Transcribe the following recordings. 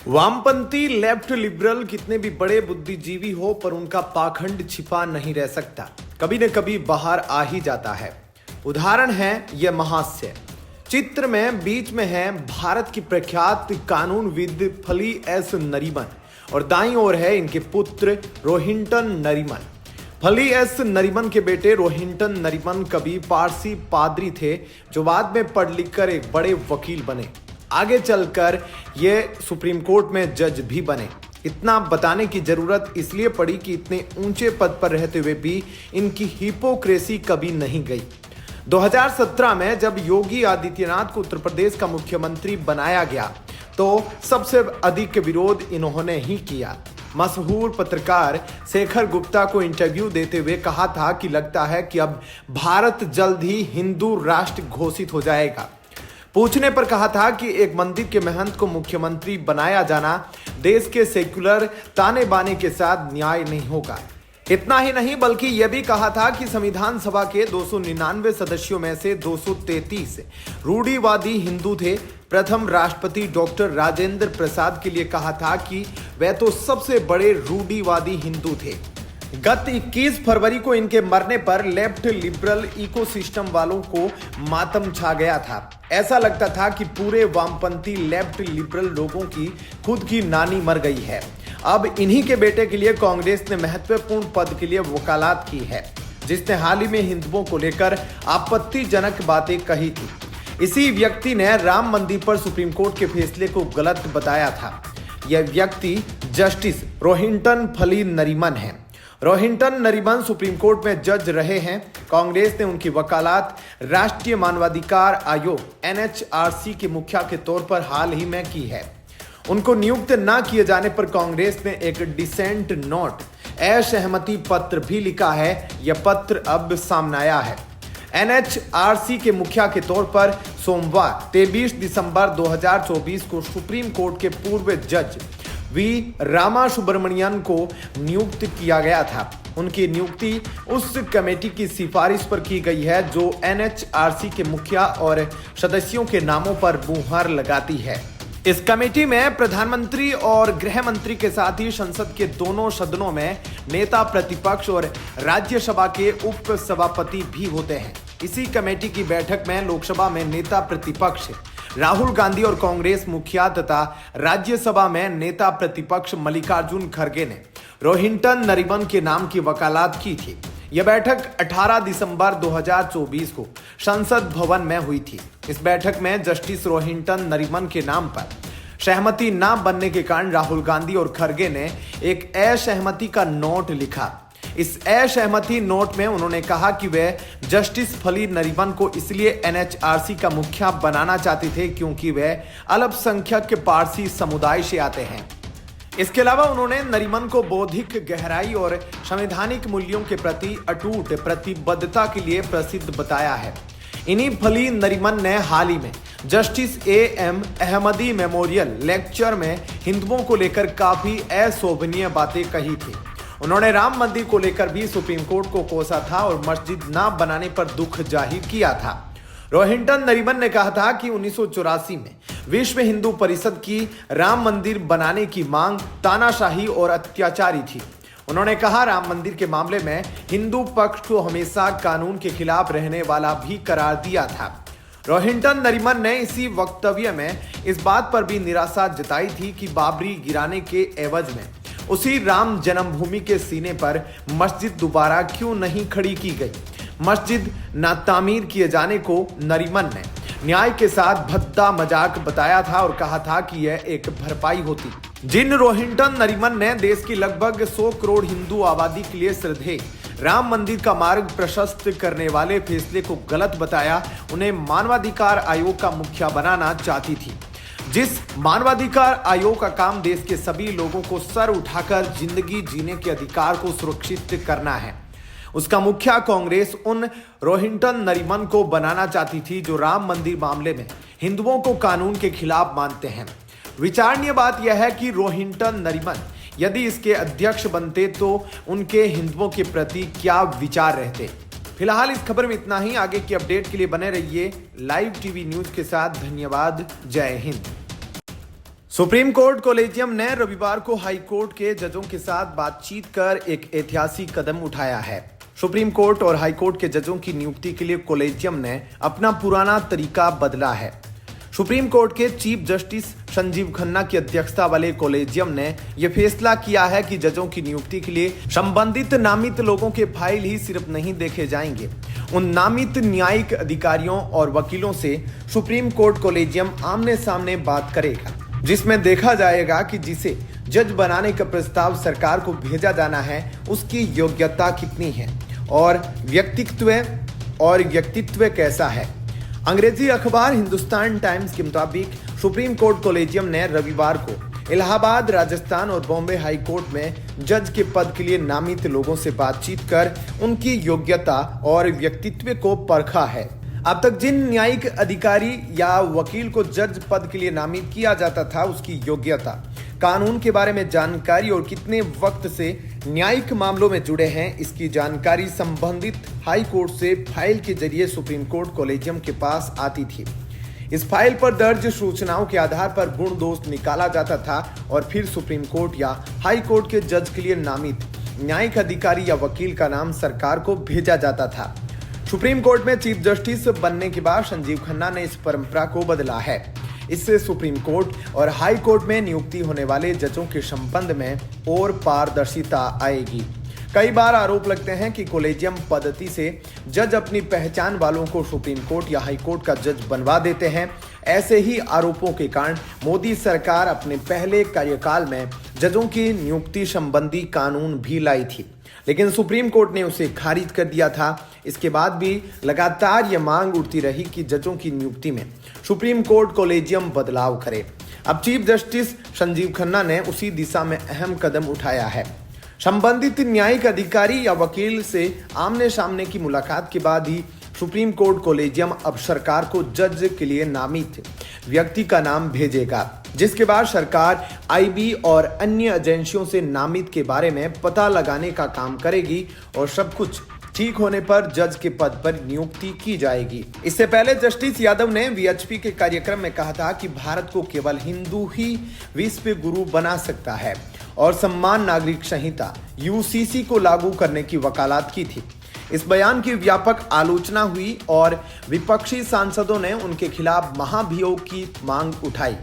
वामपंथी left liberal कितने भी बड़े बुद्धिजीवी हो पर उनका पाखंड छिपा नहीं रह सकता, कभी न कभी बाहर आ ही जाता है। उदाहरण है यह महास्य चित्र में बीच में है भारत की प्रख्यात कानूनविद फली एस नरीमन और दाईं ओर है इनके पुत्र रोहिंटन नरीमन। फली एस नरीमन के बेटे रोहिंटन नरीमन कभी पारसी पादरी थे जो बाद में पढ़ लिखकर एक बड़े वकील बने। आगे चलकर ये सुप्रीम कोर्ट में जज भी बने। इतना बताने की जरूरत इसलिए पड़ी कि इतने ऊंचे पद पर रहते हुए भी इनकी हिपोक्रेसी कभी नहीं गई। 2017 में जब योगी आदित्यनाथ को उत्तर प्रदेश का मुख्यमंत्री बनाया गया तो सबसे अधिक विरोध इन्होंने ही किया। मशहूर पत्रकार शेखर गुप्ता को इंटरव्यू देते हुए कहा था कि लगता है कि अब भारत जल्द ही हिंदू राष्ट्र घोषित हो जाएगा। पूछने पर कहा था कि एक मंदिर के महंत को मुख्यमंत्री बनाया जाना देश के सेक्युलर ताने बाने के साथ न्याय नहीं होगा। इतना ही नहीं बल्कि यह भी कहा था कि संविधान सभा के 299 सदस्यों में से 233 रूढ़िवादी हिंदू थे। प्रथम राष्ट्रपति डॉक्टर राजेंद्र प्रसाद के लिए कहा था कि वह तो सबसे बड़े रूढ़िवादी हिंदू थे। गत 21 फरवरी को इनके मरने पर लेफ्ट लिबरल इकोसिस्टम वालों को मातम छा गया था। ऐसा लगता था कि पूरे वामपंथी लेफ्ट लिबरल लोगों की खुद की नानी मर गई है। अब इन्हीं के बेटे के लिए कांग्रेस ने महत्वपूर्ण पद के लिए वकालत की है, जिसने हाल ही में हिंदुओं को लेकर आपत्तिजनक बातें कही थी। इसी व्यक्ति ने राम मंदिर पर सुप्रीम कोर्ट के फैसले को गलत बताया था। यह व्यक्ति जस्टिस रोहिंटन फली नरीमन है। रोहिंटन नरीमन सुप्रीम कोर्ट में जज रहे हैं। कांग्रेस ने उनकी वकालत राष्ट्रीय मानवाधिकार आयोग NHRC के मुखिया के तौर पर हाल ही में की है। उनको नियुक्त न किए जाने पर कांग्रेस ने एक डिसेंट नोट असहमति पत्र भी लिखा है। यह पत्र अब सामने आया है। NHRC के मुखिया के तौर पर सोमवार 23 दिसंबर 2024 को सुप्रीम कोर्ट के पूर्व जज वी रामा सुब्रमण्यन को नियुक्त किया गया था। उनकी नियुक्ति उस कमेटी की सिफारिश पर की गई है जो NHRC के मुखिया और सदस्यों के नामों पर मुहर लगाती है। इस कमेटी में प्रधानमंत्री और गृह मंत्री के साथ ही संसद के दोनों सदनों में नेता प्रतिपक्ष और राज्यसभा के उप सभापति भी होते हैं। इसी कमेटी की बैठक में लोकसभा में नेता प्रतिपक्ष राहुल गांधी और कांग्रेस मुखिया तथा राज्यसभा में नेता प्रतिपक्ष मल्लिकार्जुन खड़गे ने रोहिंटन नरीमन के नाम की वकालत की थी। यह बैठक 18 दिसंबर 2024 को संसद भवन में हुई थी। इस बैठक में जस्टिस रोहिंटन नरीमन के नाम पर सहमति न बनने के कारण राहुल गांधी और खड़गे ने एक असहमति का नोट लिखा। इस असहमति नोट में उन्होंने कहा कि वे जस्टिस फली नरीमन को इसलिए NHRC का मुखिया बनाना चाहते थे क्योंकि वे अल्पसंख्यक पारसी समुदाय से आते हैं। इसके अलावा उन्होंने नरीमन को बौद्धिक गहराई और संवैधानिक मूल्यों के प्रति अटूट प्रतिबद्धता के लिए प्रसिद्ध बताया है। इन्हीं फली नरीमन ने हाल ही में justice AM Ahmadi memorial lecture में हिंदुओं को लेकर काफी अशोभनीय बातें कही थी। उन्होंने राम मंदिर को लेकर भी सुप्रीम कोर्ट को कोसा था और मस्जिद न बनाने पर दुख जाहिर किया था। रोहिंटन नरीमन ने कहा था कि 1984 में विश्व हिंदू परिषद की राम मंदिर बनाने की मांग तानाशाही और अत्याचारी थी। उन्होंने कहा राम मंदिर के मामले में हिंदू पक्ष को हमेशा कानून के खिलाफ रहने वाला भी करार दिया था। रोहिंटन नरीमन ने इसी वक्तव्य में इस बात पर भी निराशा जताई थी कि बाबरी गिराने के एवज में उसी राम जन्मभूमि के सीने पर मस्जिद दोबारा क्यों नहीं खड़ी की गई। मस्जिद न तामीर किए जाने को नरीमन ने न्याय के साथ भद्दा मजाक बताया था और कहा था कि यह एक भरपाई होती। जिन रोहिंटन नरीमन ने देश की लगभग 100 करोड़ हिंदू आबादी के लिए श्रद्धेय राम मंदिर का मार्ग प्रशस्त करने वाले फैसले को गलत बताया, उन्हें मानवाधिकार आयोग का मुखिया बनाना चाहती थी। जिस मानवाधिकार आयोग का काम देश के सभी लोगों को सर उठाकर जिंदगी जीने के अधिकार को सुरक्षित करना है, उसका मुखिया कांग्रेस उन रोहिंटन नरीमन को बनाना चाहती थी जो राम मंदिर मामले में हिंदुओं को कानून के खिलाफ मानते हैं। विचारणीय बात यह है कि रोहिंटन नरीमन यदि इसके अध्यक्ष बनते तो उनके हिंदुओं के प्रति क्या विचार रहते। फिलहाल इस खबर में इतना ही। आगे की अपडेट के लिए बने रहिए लाइव टीवी न्यूज के साथ। धन्यवाद। जय हिंद। सुप्रीम कोर्ट कोलेजियम ने रविवार को हाई कोर्ट के जजों के साथ बातचीत कर एक ऐतिहासिक कदम उठाया है। सुप्रीम कोर्ट और हाई कोर्ट के जजों की नियुक्ति के लिए कोलेजियम ने अपना पुराना तरीका बदला है। सुप्रीम कोर्ट के चीफ जस्टिस संजीव खन्ना की अध्यक्षता वाले कोलेजियम ने यह फैसला किया है कि जजों की नियुक्ति के लिए संबंधित नामित लोगों के फाइल ही सिर्फ नहीं देखे जाएंगे, उन नामित न्यायिक अधिकारियों और वकीलों से सुप्रीम कोर्ट कोलेजियम आमने सामने बात करेगा, जिसमें देखा जाएगा कि जिसे जज बनाने का प्रस्ताव सरकार को भेजा जाना है उसकी योग्यता कितनी है और व्यक्तित्व कैसा है। अंग्रेजी अखबार हिंदुस्तान टाइम्स के मुताबिक सुप्रीम कोर्ट कोलेजियम ने रविवार को इलाहाबाद, राजस्थान और बॉम्बे हाई कोर्ट में जज के पद के लिए नामित लोगों से बातचीत कर उनकी योग्यता और व्यक्तित्व को परखा है। अब तक जिन न्यायिक अधिकारी या वकील को जज पद के लिए नामित किया जाता था उसकी योग्यता, कानून के बारे में जानकारी और कितने वक्त से न्यायिक मामलों में जुड़े हैं, इसकी जानकारी संबंधित हाई कोर्ट से फाइल के जरिए सुप्रीम कोर्ट कोलेजियम के पास आती थी। इस फाइल पर दर्ज सूचनाओं के आधार पर गुण दोष निकाला जाता था और फिर सुप्रीम कोर्ट या हाई कोर्ट के जज के लिए नामित न्यायिक अधिकारी या वकील का नाम सरकार को भेजा जाता था। सुप्रीम कोर्ट में चीफ जस्टिस बनने के बाद संजीव खन्ना ने इस परंपरा को बदला है। इससे सुप्रीम कोर्ट और हाई कोर्ट में नियुक्ति होने वाले जजों के संबंध में और पारदर्शिता आएगी। कई बार आरोप लगते हैं कि कोलेजियम पद्धति से जज अपनी पहचान वालों को सुप्रीम कोर्ट या हाई कोर्ट का जज बनवा देते हैं। ऐसे ही आरोपों के कारण मोदी सरकार अपने पहले कार्यकाल में जजों की नियुक्ति संबंधी कानून भी लाई थी, लेकिन सुप्रीम कोर्ट ने उसे खारिज कर दिया था। इसके बाद भी लगातार यह मांग उठती रही कि जजों की नियुक्ति में सुप्रीम कोर्ट कोलेजियम बदलाव करे। अब चीफ जस्टिस संजीव खन्ना ने उसी दिशा में अहम कदम उठाया है। संबंधित न्यायिक अधिकारी या वकील से आमने सामने की मुलाकात के बाद ही सुप्रीम कोर्ट कोलेजियम अब सरकार को जज के लिए नामित व्यक्ति का नाम भेजेगा, जिसके बाद सरकार आईबी और अन्य एजेंसियों से नामित के बारे में पता लगाने का काम करेगी और सब कुछ ठीक होने पर जज के पद पर नियुक्ति की जाएगी। इससे पहले जस्टिस यादव ने वीएचपी के कार्यक्रम में कहा था कि भारत को केवल हिंदू ही विश्व गुरु बना सकता है और सम्मान नागरिक संहिता यूसीसी को लागू करने की वकालत की थी। इस बयान की व्यापक आलोचना हुई और विपक्षी सांसदों ने उनके खिलाफ महाभियोग की मांग उठाई।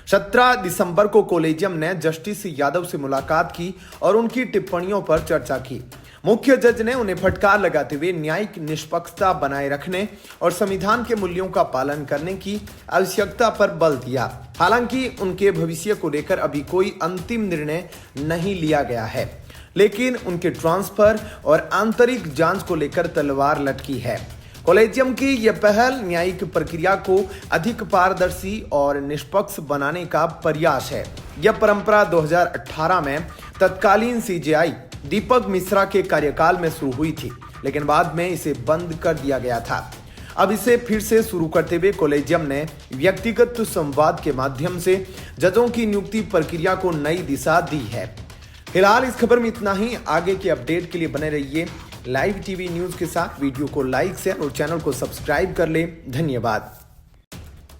17 दिसंबर को कोलेजियम ने जस्टिस यादव से मुलाकात की और उनकी टिप्पणियों पर चर्चा की। मुख्य जज ने उन्हें फटकार लगाते हुए न्यायिक निष्पक्षता बनाए रखने और संविधान के मूल्यों का पालन करने की आवश्यकता पर बल दिया। हालांकि उनके भविष्य को लेकर अभी कोई अंतिम निर्णय नहीं लिया गया है, लेकिन उनके ट्रांसफर और आंतरिक जांच को लेकर तलवार लटकी है। कोलेजियम की यह पहल न्यायिक प्रक्रिया को अधिक पारदर्शी और निष्पक्ष बनाने का प्रयास है। यह परंपरा 2018 में तत्कालीन सीजेआई दीपक मिश्रा के कार्यकाल में शुरू हुई थी, लेकिन बाद में इसे बंद कर दिया गया था। अब इसे फिर से शुरू करते हुए कोलेजियम ने व्यक्तिगत संवाद के माध्यम से जजों की नियुक्ति प्रक्रिया को नई दिशा दी है। फिलहाल इस खबर में इतना ही। आगे के अपडेट के लिए बने रहिए लाइव टीवी न्यूज के साथ। वीडियो को लाइक, शेयर और चैनल को सब्सक्राइब कर ले। धन्यवाद।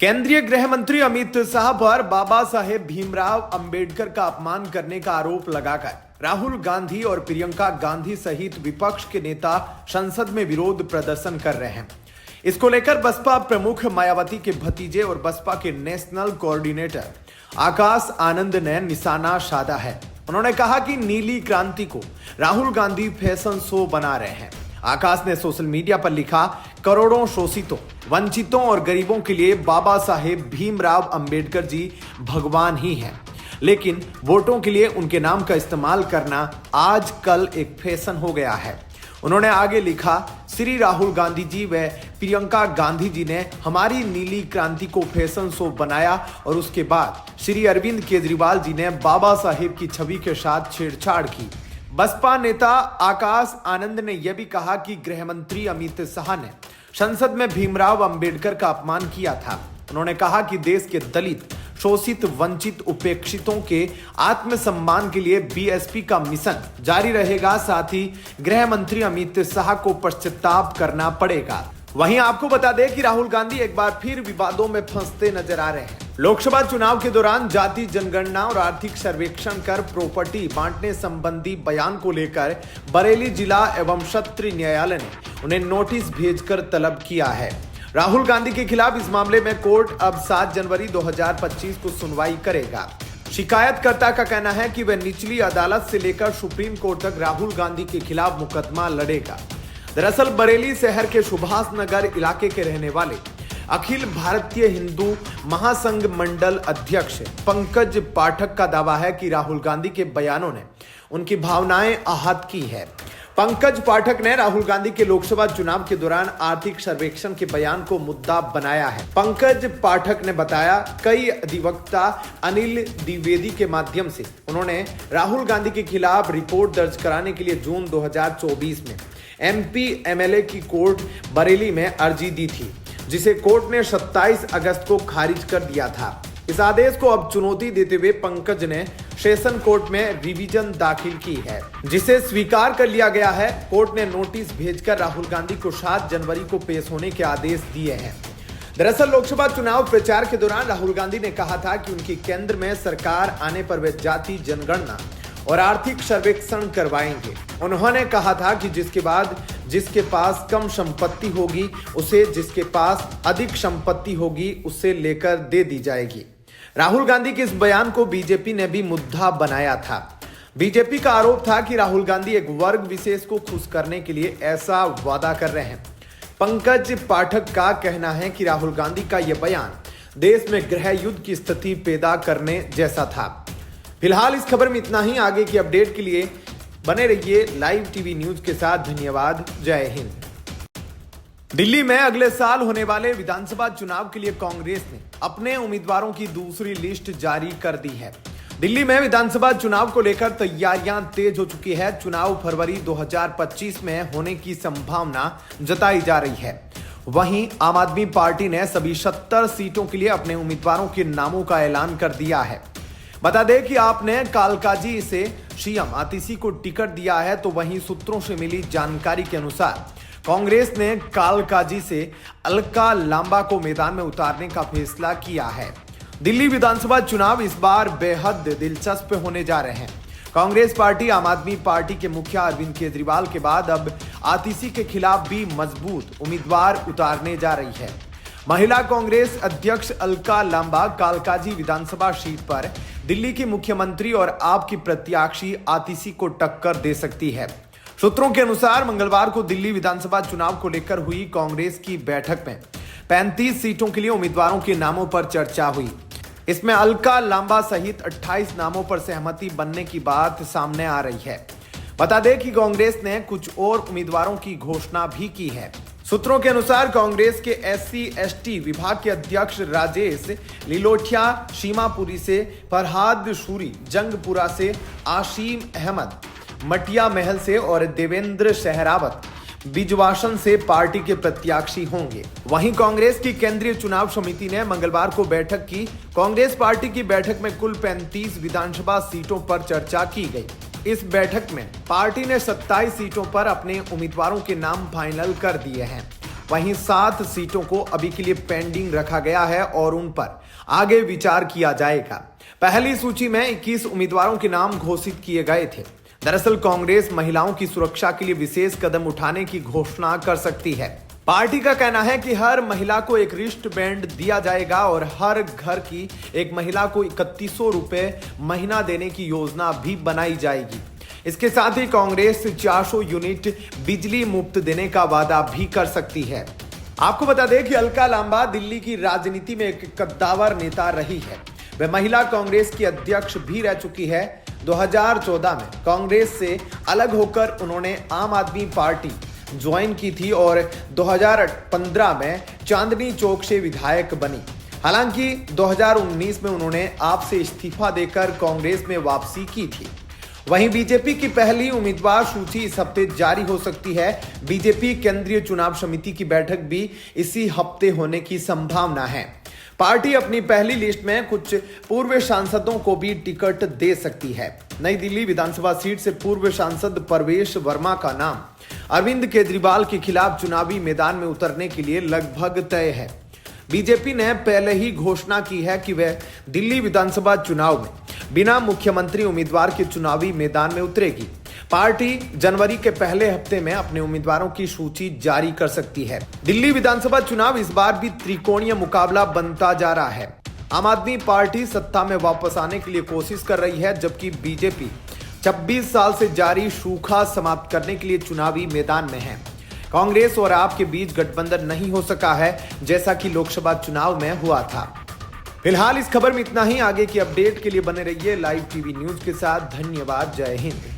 केंद्रीय गृह मंत्री अमित शाह पर बाबा साहेब भीमराव अंबेडकर का अपमान करने का आरोप लगाकर राहुल गांधी और प्रियंका गांधी सहित विपक्ष के नेता संसद में विरोध प्रदर्शन कर रहे हैं। इसको लेकर बसपा प्रमुख मायावती के भतीजे और बसपा के नेशनल कोऑर्डिनेटर आकाश आनंद ने निशाना साधा है। उन्होंने कहा कि नीली क्रांति को राहुल गांधी फैशन शो बना रहे हैं। आकाश ने सोशल मीडिया पर लिखा, करोड़ों शोषितों, वंचितों और गरीबों के लिए बाबा साहेब भीमराव अंबेडकर जी भगवान ही हैं, लेकिन वोटों के लिए उनके नाम का इस्तेमाल करना आजकल एक फैशन हो गया है। उन्होंने आगे लिखा, श्री राहुल गांधी जी व प्रियंका गांधी जी ने हमारी नीली क्रांति को फैशन शो बनाया और उसके बाद श्री अरविंद केजरीवाल जी ने बाबा साहेब की छवि के साथ छेड़छाड़ की। बसपा नेता आकाश आनंद ने यह भी कहा कि गृह मंत्री अमित शाह ने संसद में भीमराव अंबेडकर का अपमान किया था। उन्होंने कहा कि देश के दलित, शोषित, वंचित, उपेक्षितों के आत्मसम्मान के लिए बीएसपी का मिशन जारी रहेगा। साथ ही गृह मंत्री अमित शाह को पश्चाताप करना पड़ेगा। वहीं आपको बता दें कि राहुल गांधी एक बार फिर विवादों में फंसते नजर आ रहे हैं। लोकसभा चुनाव के दौरान जाति जनगणना और आर्थिक सर्वेक्षण कर प्रॉपर्टी बांटने संबंधी बयान को लेकर बरेली जिला एवं सत्र न्यायालय ने उन्हें नोटिस भेजकर तलब किया है। राहुल गांधी के खिलाफ इस मामले में कोर्ट अब 7 जनवरी 2025 को सुनवाई करेगा। शिकायतकर्ता का कहना है कि वह निचली अदालत से लेकर सुप्रीम कोर्ट तक राहुल गांधी के खिलाफ मुकदमा लड़ेगा। दरअसल बरेली शहर के सुभाष नगर इलाके के रहने वाले अखिल भारतीय हिंदू महासंघ मंडल अध्यक्ष पंकज पाठक का दावा है कि राहुल गांधी के बयानों ने उनकी भावनाएं आहत की है। पंकज पाठक ने राहुल गांधी के लोकसभा चुनाव के दौरान आर्थिक सर्वेक्षण के बयान को मुद्दा बनाया है। पंकज पाठक ने बताया, कई अधिवक्ता अनिल द्विवेदी के माध्यम से उन्होंने राहुल गांधी के खिलाफ रिपोर्ट दर्ज कराने के लिए जून 2024 में एमपी एमएलए की कोर्ट बरेली में अर्जी दी थी, जिसे कोर्ट ने 27 अगस्त को खारिज कर दिया था। इस आदेश को अब चुनौती देते हुए पंकज ने सेशन कोर्ट में रिवीजन दाखिल की है, जिसे स्वीकार कर लिया गया है। कोर्ट ने नोटिस भेजकर राहुल गांधी को 7 जनवरी को पेश होने के आदेश दिए हैं। दरअसल लोकसभा चुनाव प्रचार के दौरान राहुल गांधी ने कहा था कि उनकी केंद्र में सरकार आने पर वे जाति जनगणना और आर्थिक सर्वेक्षण करवाएंगे। उन्होंने कहा था कि जिसके पास कम संपत्ति होगी उसे, जिसके पास अधिक संपत्ति होगी उसे लेकर दे दी जाएगी। राहुल गांधी के इस बयान को बीजेपी ने भी मुद्दा बनाया था। बीजेपी का आरोप था कि राहुल गांधी एक वर्ग विशेष को खुश करने के लिए ऐसा वादा कर रहे हैं। पंकज पाठक का कहना है कि राहुल गांधी का यह बयान देश में गृह युद्ध की स्थिति पैदा करने जैसा था। फिलहाल इस खबर में इतना ही। आगे की अपडेट के लिए बने रहिए लाइव टीवी न्यूज के साथ। धन्यवाद। जय हिंद। दिल्ली में अगले साल होने वाले विधानसभा चुनाव के लिए कांग्रेस ने अपने उम्मीदवारों की दूसरी लिस्ट जारी कर दी है। दिल्ली में विधानसभा चुनाव को लेकर तैयारियां तेज हो चुकी है। चुनाव फरवरी 2025 में होने की संभावना जताई जा रही है। वहीं आम आदमी पार्टी ने सभी 70 सीटों के लिए अपने उम्मीदवारों के नामों का ऐलान कर दिया है। बता दें कि आपने कालकाजी से सीएम आतिशी को टिकट दिया है, तो वहीं सूत्रों से मिली जानकारी के अनुसार कांग्रेस ने कालकाजी से अलका लांबा को मैदान में उतारने का फैसला किया है। दिल्ली विधानसभा चुनाव इस बार बेहद दिलचस्प होने जा रहे हैं। कांग्रेस पार्टी आम आदमी पार्टी के मुखिया अरविंद केजरीवाल के बाद अब आतिशी के खिलाफ भी मजबूत उम्मीदवार उतारने जा रही है। महिला कांग्रेस अध्यक्ष अलका लांबा कालकाजी विधानसभा सीट पर दिल्ली की मुख्यमंत्री और आप की प्रत्याशी आतिशी को टक्कर दे सकती है। सूत्रों के अनुसार मंगलवार को दिल्ली विधानसभा चुनाव को लेकर हुई कांग्रेस की बैठक में 35 सीटों के लिए उम्मीदवारों के नामों पर चर्चा हुई। इसमें अलका लांबा सहित 28 नामों पर सहमति बनने की बात सामने आ रही है। बता दें कि कांग्रेस ने कुछ और उम्मीदवारों की घोषणा भी की है। सूत्रों के अनुसार कांग्रेस के SC/ST विभाग के अध्यक्ष राजेश लिलोठिया सीमापुरी से, फरहाद सूरी जंगपुरा से, आशीम अहमद मटिया महल से और देवेंद्र सहरावत बिजवासन से पार्टी के प्रत्याशी होंगे। वहीं कांग्रेस की केंद्रीय चुनाव समिति ने मंगलवार को बैठक की। कांग्रेस पार्टी की बैठक में कुल 35 विधानसभा सीटों पर चर्चा की गई। इस बैठक में पार्टी ने 27 सीटों पर अपने उम्मीदवारों के नाम फाइनल कर दिए हैं। वहीं 7 सीटों को अभी के लिए पेंडिंग रखा गया है और उन पर आगे विचार किया जाएगा। पहली सूची में 21 उम्मीदवारों के नाम घोषित किए गए थे। दरअसल कांग्रेस महिलाओं की सुरक्षा के लिए विशेष कदम उठाने की घोषणा कर सकती है। पार्टी का कहना है कि हर महिला को एक रिस्ट बैंड दिया जाएगा और हर घर की एक महिला को 3100 रुपए महीना देने की योजना भी बनाई जाएगी। इसके साथ ही कांग्रेस 400 यूनिट बिजली मुफ्त देने का वादा भी कर सकती है। आपको बता दें कि अलका लांबा दिल्ली की राजनीति में एक कद्दावर नेता रही है। वह महिला कांग्रेस की अध्यक्ष भी रह चुकी है। 2014 में कांग्रेस से अलग होकर उन्होंने आम आदमी पार्टी ज्वाइन की थी और 2015 में चांदनी चौक से विधायक बनी। हालांकि 2019 में उन्होंने आप से इस्तीफा देकर कांग्रेस में वापसी की थी। वहीं बीजेपी की पहली उम्मीदवार सूची इस हफ्ते जारी हो सकती है। बीजेपी केंद्रीय चुनाव समिति की बैठक भी इसी हफ्ते होने की संभावना है। पार्टी अपनी पहली लिस्ट में कुछ पूर्व सांसदों को भी टिकट दे सकती है। नई दिल्ली विधानसभा सीट से पूर्व सांसद परवेश वर्मा का नाम अरविंद केजरीवाल के खिलाफ चुनावी मैदान में उतरने के लिए लगभग तय है। बीजेपी ने पहले ही घोषणा की है कि वह दिल्ली विधानसभा चुनाव में बिना मुख्यमंत्री उम्मीदवार के चुनावी मैदान में उतरेगी। पार्टी जनवरी के पहले हफ्ते में अपने उम्मीदवारों की सूची जारी कर सकती है। दिल्ली विधानसभा चुनाव इस बार भी त्रिकोणीय मुकाबला बनता जा रहा है। आम आदमी पार्टी सत्ता में वापस आने के लिए कोशिश कर रही है, जबकि बीजेपी 26 साल से जारी सूखा समाप्त करने के लिए चुनावी मैदान में है। कांग्रेस और आप के बीच गठबंधन नहीं हो सका है, जैसा कि लोकसभा चुनाव में हुआ था। फिलहाल इस खबर में इतना ही। आगे की अपडेट के लिए बने रहिए लाइव टीवी न्यूज के साथ। धन्यवाद। जय हिंद।